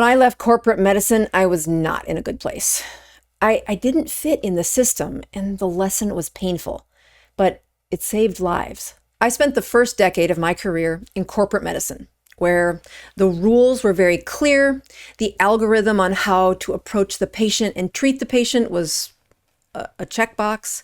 When I left corporate medicine, I was not in a good place. I didn't fit in the system, and the lesson was painful, but it saved lives. I spent the first decade of my career in corporate medicine, where the rules were very clear. The algorithm on how to approach the patient and treat the patient was a checkbox.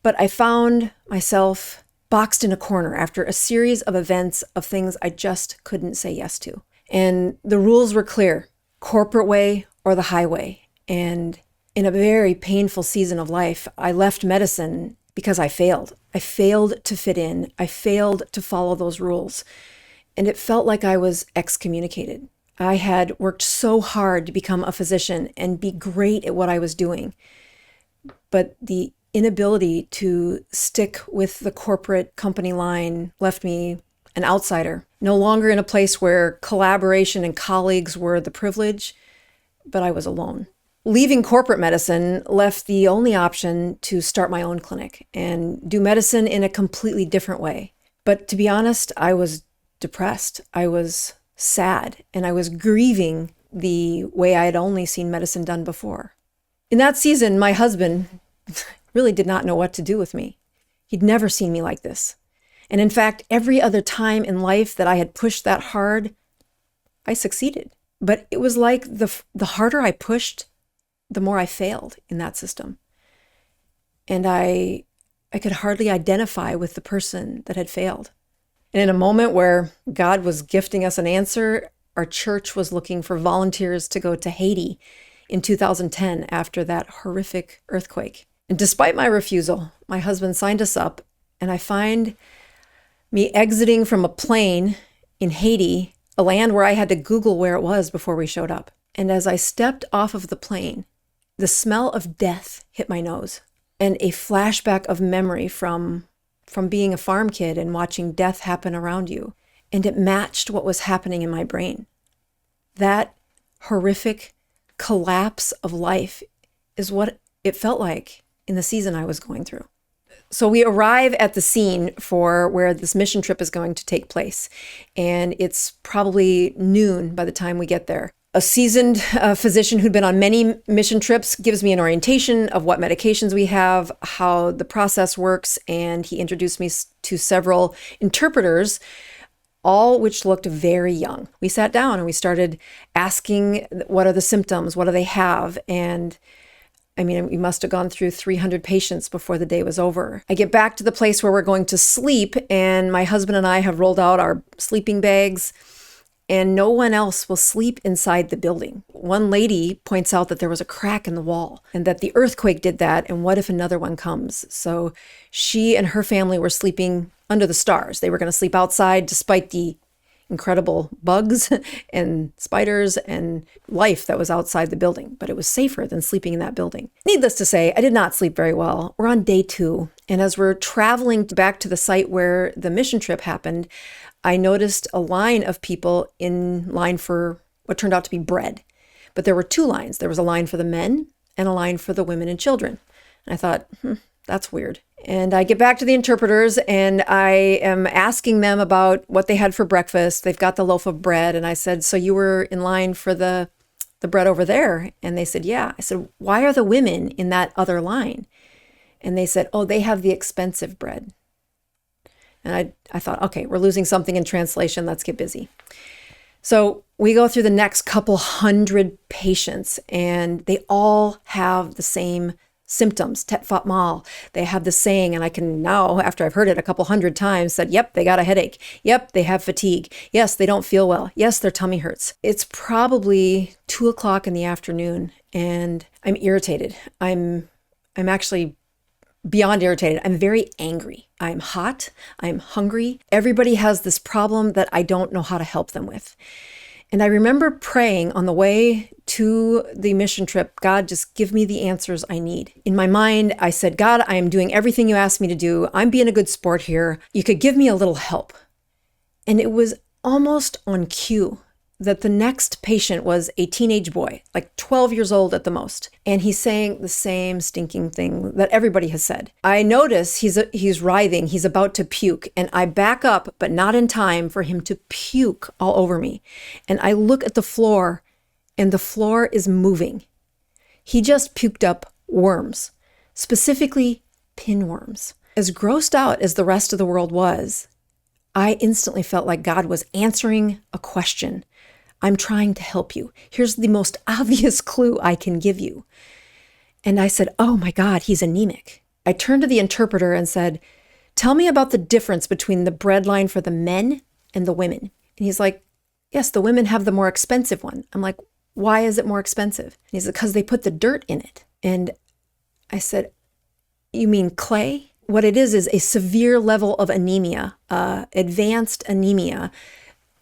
But I found myself boxed in a corner after a series of events of things I just couldn't say yes to. And the rules were clear: corporate way or the highway. And in a very painful season of life, I left medicine because I failed. I failed to fit in. I failed to follow those rules. And it felt like I was excommunicated. I had worked so hard to become a physician and be great at what I was doing. But the inability to stick with the corporate company line left me an outsider, no longer in a place where collaboration and colleagues were the privilege, but I was alone. Leaving corporate medicine left the only option to start my own clinic and do medicine in a completely different way. But to be honest, I was depressed. I was sad, and I was grieving the way I had only seen medicine done before. In that season, my husband really did not know what to do with me. He'd never seen me like this. And in fact, every other time in life that I had pushed that hard, I succeeded. But it was like the harder I pushed, the more I failed in that system. And I could hardly identify with the person that had failed. And in a moment where God was gifting us an answer, our church was looking for volunteers to go to Haiti in 2010 after that horrific earthquake. And despite my refusal, my husband signed us up, and I find me exiting from a plane in Haiti, a land where I had to Google where it was before we showed up. And as I stepped off of the plane, the smell of death hit my nose, and a flashback of memory from being a farm kid and watching death happen around you. And it matched what was happening in my brain. That horrific collapse of life is what it felt like in the season I was going through. So we arrive at the scene for where this mission trip is going to take place. And it's probably noon by the time we get there. A seasoned physician who'd been on many mission trips gives me an orientation of what medications we have, how the process works, and he introduced me to several interpreters, all which looked very young. We sat down and we started asking, what are the symptoms? What do they have? And I mean, we must have gone through 300 patients before the day was over. I get back to the place where we're going to sleep, and my husband and I have rolled out our sleeping bags, and no one else will sleep inside the building. One lady points out that there was a crack in the wall and that the earthquake did that, and what if another one comes? So she and her family were sleeping under the stars. They were going to sleep outside despite the incredible bugs and spiders and life that was outside the building, but it was safer than sleeping in that building. Needless to say, I did not sleep very well. We're on day 2, and as we're traveling back to the site where the mission trip happened, I noticed a line of people in line for what turned out to be bread. But there were 2 lines. There was a line for the men and a line for the women and children. And I thought, that's weird. And I get back to the interpreters, and I am asking them about what they had for breakfast. They've got the loaf of bread. And I said, so you were in line for the bread over there? And they said, yeah. I said, why are the women in that other line? And they said, oh, they have the expensive bread. And I thought, okay, we're losing something in translation. Let's get busy. So we go through the next couple hundred patients, and they all have the same symptoms, tet fat mal. They have the saying, and I can now, after I've heard it a couple hundred times, said, yep, they got a headache. Yep, they have fatigue. Yes, they don't feel well. Yes, their tummy hurts. It's probably 2:00 in the afternoon, and I'm irritated. I'm actually beyond irritated. I'm very angry. I'm hot. I'm hungry. Everybody has this problem that I don't know how to help them with. And I remember praying on the way to the mission trip, God, just give me the answers I need. In my mind, I said, God, I am doing everything you asked me to do. I'm being a good sport here. You could give me a little help. And it was almost on cue that the next patient was a teenage boy, like 12 years old at the most. And he's saying the same stinking thing that everybody has said. I notice he's writhing, he's about to puke, and I back up, but not in time for him to puke all over me. And I look at the floor, and the floor is moving. He just puked up worms, specifically pinworms. As grossed out as the rest of the world was, I instantly felt like God was answering a question. I'm trying to help you. Here's the most obvious clue I can give you. And I said, oh my God, he's anemic. I turned to the interpreter and said, tell me about the difference between the bread line for the men and the women. And he's like, yes, the women have the more expensive one. I'm like, why is it more expensive? And he's like, because they put the dirt in it. And I said, you mean clay? What it is a severe level of anemia, advanced anemia.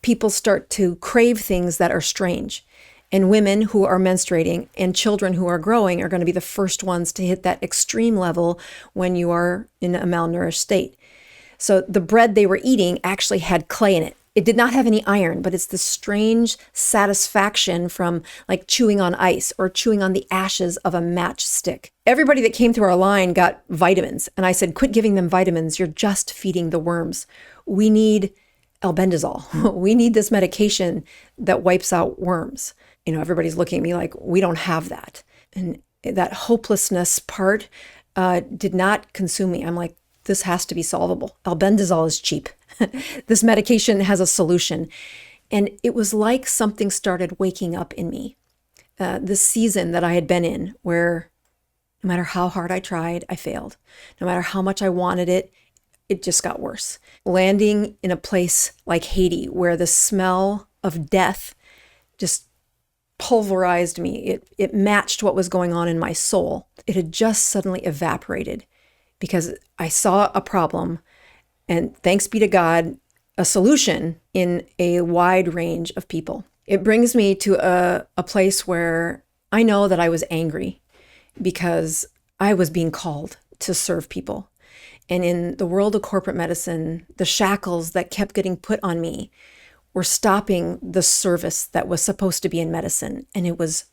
People start to crave things that are strange. And women who are menstruating and children who are growing are going to be the first ones to hit that extreme level when you are in a malnourished state. So the bread they were eating actually had clay in it. It did not have any iron, but it's this strange satisfaction from like chewing on ice or chewing on the ashes of a matchstick. Everybody that came through our line got vitamins. And I said, quit giving them vitamins. You're just feeding the worms. We need albendazole. We need this medication that wipes out worms. Everybody's looking at me like, we don't have that. And that hopelessness part did not consume me. I'm like, this has to be solvable. Albendazole is cheap. This medication has a solution. And it was like something started waking up in me. This season that I had been in, where no matter how hard I tried, I failed. No matter how much I wanted it, it just got worse. Landing in a place like Haiti, where the smell of death just pulverized me. It matched what was going on in my soul. It had just suddenly evaporated because I saw a problem, and thanks be to God, a solution in a wide range of people. It brings me to a place where I know that I was angry because I was being called to serve people. And in the world of corporate medicine, the shackles that kept getting put on me were stopping the service that was supposed to be in medicine. And it was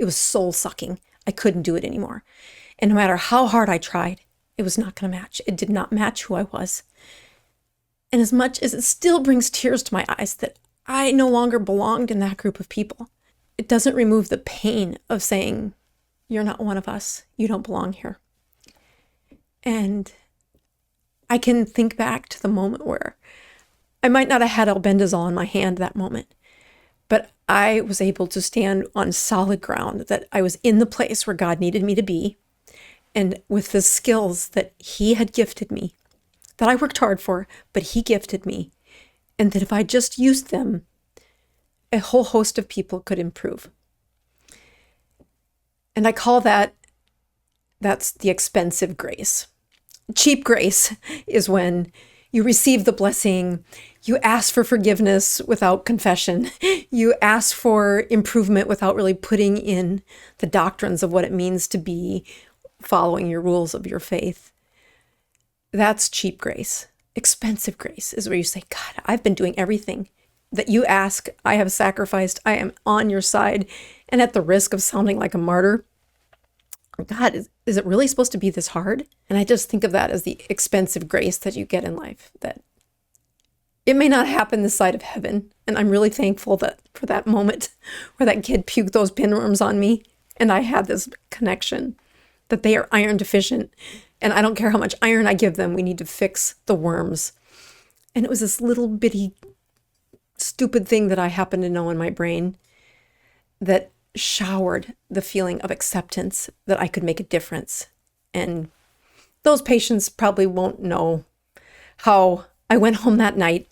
soul sucking. I couldn't do it anymore. And no matter how hard I tried, it was not going to match. It did not match who I was. And as much as it still brings tears to my eyes that I no longer belonged in that group of people, it doesn't remove the pain of saying, you're not one of us. You don't belong here. And I can think back to the moment where I might not have had albendazole in my hand that moment, but I was able to stand on solid ground, that I was in the place where God needed me to be, and with the skills that He had gifted me, that I worked hard for, but He gifted me, and that if I just used them, a whole host of people could improve. And I call that's the expensive grace. Cheap grace is when you receive the blessing, you ask for forgiveness without confession, you ask for improvement without really putting in the doctrines of what it means to be following your rules of your faith. That's cheap grace. Expensive grace is where you say, God, I've been doing everything that you ask. I have sacrificed. I am on your side. And at the risk of sounding like a martyr, God, is it really supposed to be this hard? And I just think of that as the expensive grace that you get in life, that it may not happen this side of heaven. And I'm really thankful that for that moment where that kid puked those pinworms on me, and I had this connection that they are iron deficient. And I don't care how much iron I give them, we need to fix the worms. And it was this little bitty stupid thing that I happen to know in my brain that showered the feeling of acceptance that I could make a difference. And those patients probably won't know how I went home that night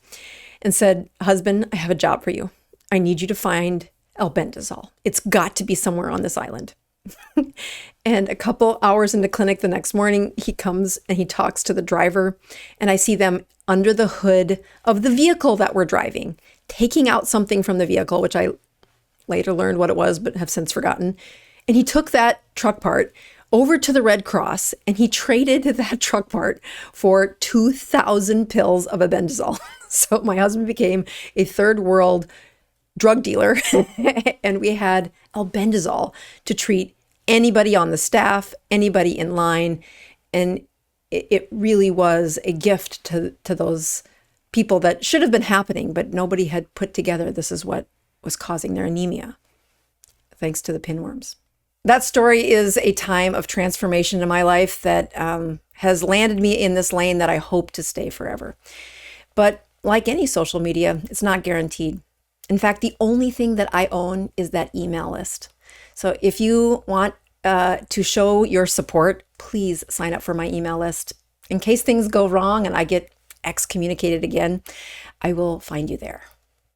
and said, husband, I have a job for you. I need you to find albendazole. It's got to be somewhere on this island. And a couple hours into clinic the next morning, he comes and he talks to the driver, and I see them under the hood of the vehicle that we're driving, taking out something from the vehicle, which I later learned what it was, but have since forgotten. And he took that truck part over to the Red Cross, and he traded that truck part for 2,000 pills of albendazole. So my husband became a third world drug dealer, and we had albendazole to treat anybody on the staff, anybody in line. And it really was a gift to those people that should have been happening, but nobody had put together this is what was causing their anemia. thanks to the pinworms. That story is a time of transformation in my life that has landed me in this lane that I hope to stay forever. But like any social media, it's not guaranteed. In fact, the only thing that I own is that email list. So if you want to show your support, please sign up for my email list. In case things go wrong and I get excommunicated again, I will find you there.